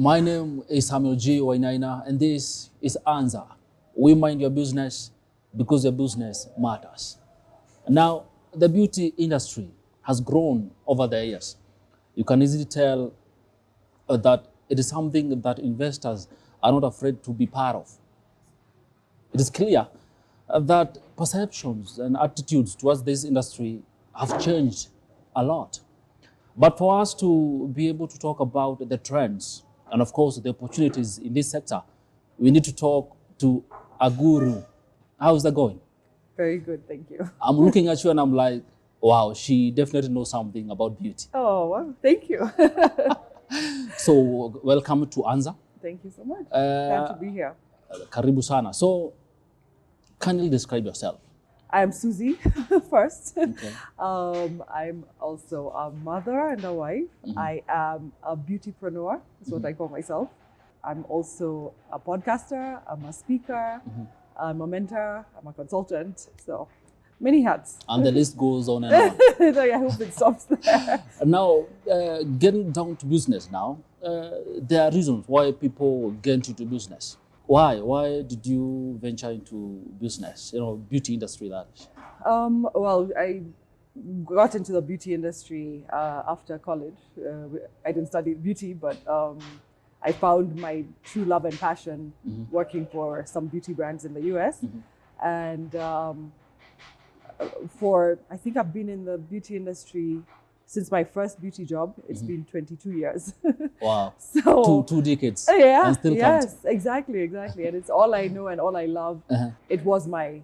My name is Samuel G. Wainaina, and this is Anza. We mind your business because your business matters. Now, the beauty industry has grown over the years. You can easily tell that it is something that investors are not afraid to be part of. It is clear that perceptions and attitudes towards this industry have changed a lot. But for us to be able to talk about the trends and of course the opportunities in this sector, we need to talk to a guru. How's that going? Very good, thank you. I'm looking at you and I'm like, wow, she definitely knows something about beauty. Oh, well, thank you. So welcome to Anza. Thank you so much. Glad to be here. Karibu sana. So kindly describe yourself. I'm Suzie first. Okay. I'm also a mother and a wife. I am a beautypreneur, is what I call myself. I'm also a podcaster, I'm a speaker, I'm a mentor, I'm a consultant. So many hats. And the list goes on and on. I hope it stops there. Now, getting down to business now, there are reasons why people get into business. Why? Why did you venture into business? You know, beauty industry, that is. Well, I got into the beauty industry after college. I didn't study beauty, but I found my true love and passion working for some beauty brands in the US. And I think I've been in the beauty industry since my first beauty job. It's been 22 years. Wow. So two decades. Yeah, and still yes, counting. exactly. And it's all I know and all I love. It was my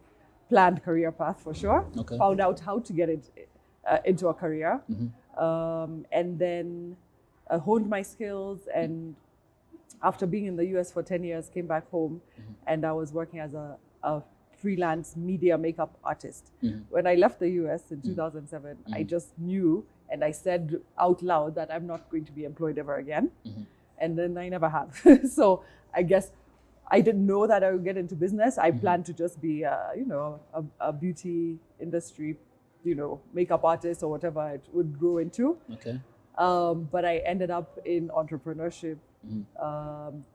planned career path for sure. Okay. Found out how to get it into a career. And then honed my skills, and after being in the US for 10 years, came back home and I was working as a freelance media makeup artist. When I left the US in 2007, I just knew, and I said out loud, that I'm not going to be employed ever again. And then I never have. So I guess I didn't know that I would get into business. I planned to just be, a beauty industry, makeup artist or whatever it would grow into. Okay. But I ended up in entrepreneurship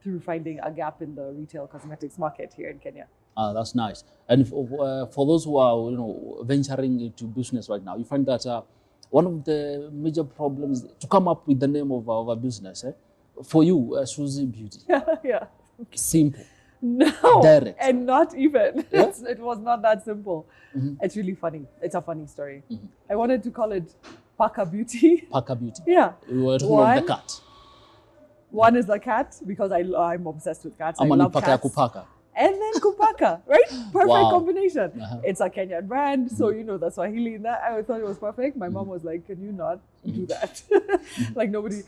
through finding a gap in the retail cosmetics market here in Kenya. That's nice. And for those who are, venturing into business right now, you find that one of the major problems to come up with the name of a business, for you, Suzie Beauty. Yeah. Simple. No, Direct. and not even. Yeah? It was not that simple. It's really funny. It's a funny story. I wanted to call it Paka Beauty. Paka Beauty. Yeah. You were talking about the cat. One is the cat, because I'm obsessed with cats. I Amani love paka cats. kupaka. And then Kupaka, right? Perfect Wow. combination. It's a Kenyan brand, so the Swahili in that, I thought it was perfect. My mom was like, can you not do that? Like nobody,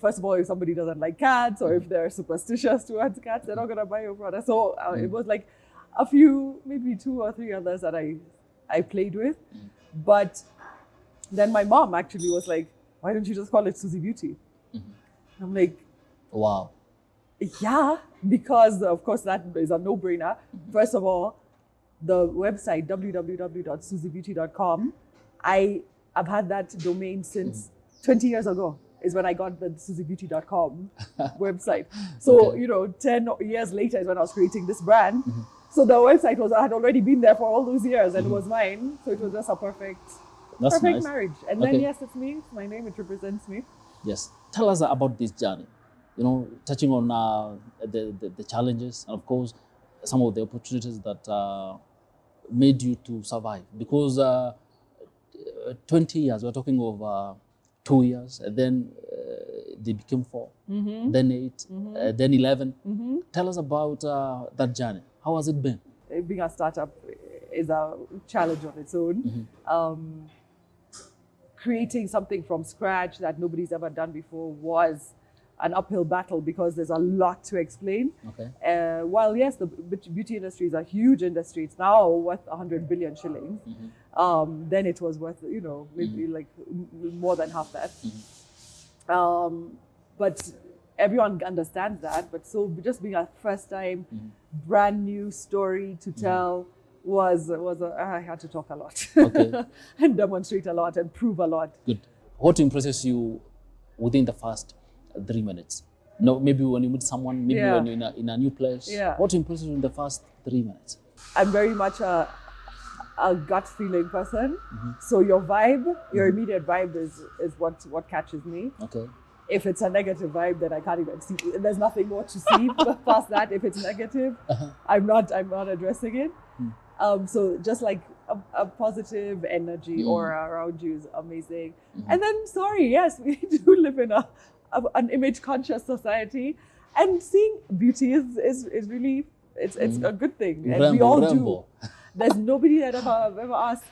first of all, if somebody doesn't like cats or if they're superstitious towards cats, they're not gonna buy your product. So it was like a few, maybe 2 or 3 others that I played with. But then my mom actually was like, why don't you just call it Suzie Beauty? I'm like, Wow. yeah, because of course that is a no-brainer. First of all, the website www.suziebeauty.com, I have had that domain since 20 years ago is when I got the suziebeauty.com website. So, 10 years later is when I was creating this brand. So the website had already been there for all those years and it was mine. So it was just a perfect That's nice. marriage. And then, yes, it's me, it's my name, it represents me. Yes. Tell us about this journey. Touching on the challenges and of course some of the opportunities that made you to survive. Because 20 years, we're talking of 2 years, and then they became 4, then 8, then 11. Tell us about that journey. How has it been? Being a startup is a challenge on its own. Creating something from scratch that nobody's ever done before was an uphill battle because there's a lot to explain. Okay. While yes, the beauty industry is a huge industry, it's now worth 100 billion shillings. Then it was worth, maybe like more than half that. But everyone understands that. But so just being a first time, brand new story to tell I had to talk a lot. Okay. And demonstrate a lot and prove a lot. Good. What impresses you within the first 3 minutes? No, maybe when you meet someone, maybe Yeah. when you're in a new place. Yeah. What impresses you in the first 3 minutes? I'm very much a gut feeling person. So your vibe, your immediate vibe is what catches me. Okay. If it's a negative vibe, then I can't even see. There's nothing more to see past that. If it's negative, I'm not addressing it. So just like a positive energy aura around you is amazing. And then, sorry, yes, we do live in an image conscious society, and seeing beauty is really it's a good thing, and we all do. There's nobody that ever asked,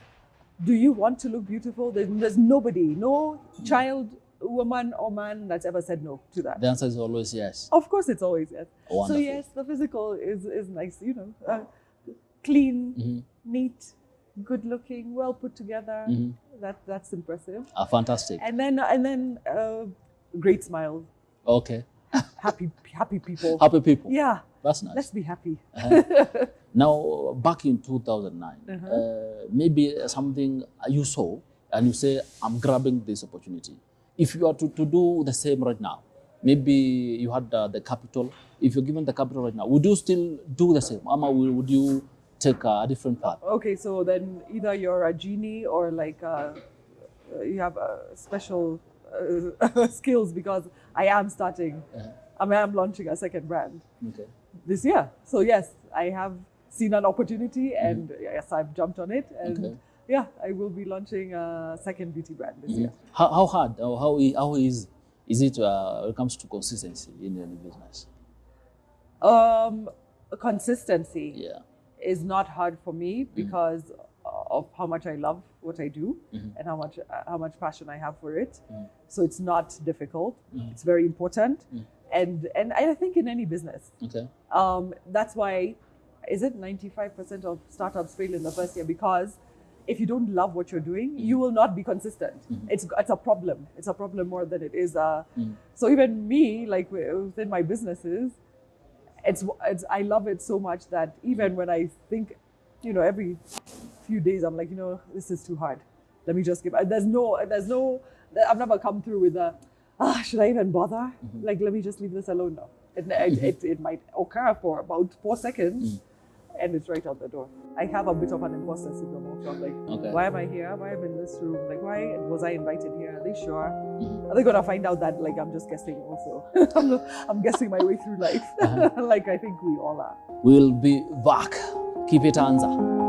do you want to look beautiful? There's nobody, no child, woman or man that's ever said no to that. The answer is always yes. Of course, it's always yes. Wonderful. So yes, the physical is nice, clean, neat, good looking, well put together. That's impressive. Fantastic. And then great smiles, Okay. happy people. Happy people. Yeah, That's nice. let's be happy. Now, back in 2009, maybe something you saw and you say, I'm grabbing this opportunity. If you are to do the same right now, maybe you had the capital. If you're given the capital right now, would you still do the same? Ama, would you take a different path? Okay, so then either you're a genie or like you have special skills, because I am starting, I am launching a second brand this year. So yes, I have seen an opportunity and yes, I've jumped on it, and yeah, I will be launching a second beauty brand this year. How hard or how is it when it comes to consistency in any business? Consistency is not hard for me because of how much I love what I do and how much passion I have for it. So it's not difficult. It's very important, and I think in any business. That's why, is it 95% of startups fail in the first year? Because if you don't love what you're doing, you will not be consistent. It's a problem. It's a problem more than it is. So even me, like within my businesses, I love it so much that even when I think, every few days I'm like, this is too hard. Let me just give. There's no. I've never come through with should I even bother? Like, let me just leave this alone now. It might occur for about 4 seconds. And it's right out the door. I have a bit of an imposter syndrome also. I'm like, why am I here? Why am I in this room? Like, why was I invited here? Are they sure? Are they gonna find out that like I'm just guessing also? I'm guessing my way through life. Like I think we all are. We'll be back. Keep it, Anza.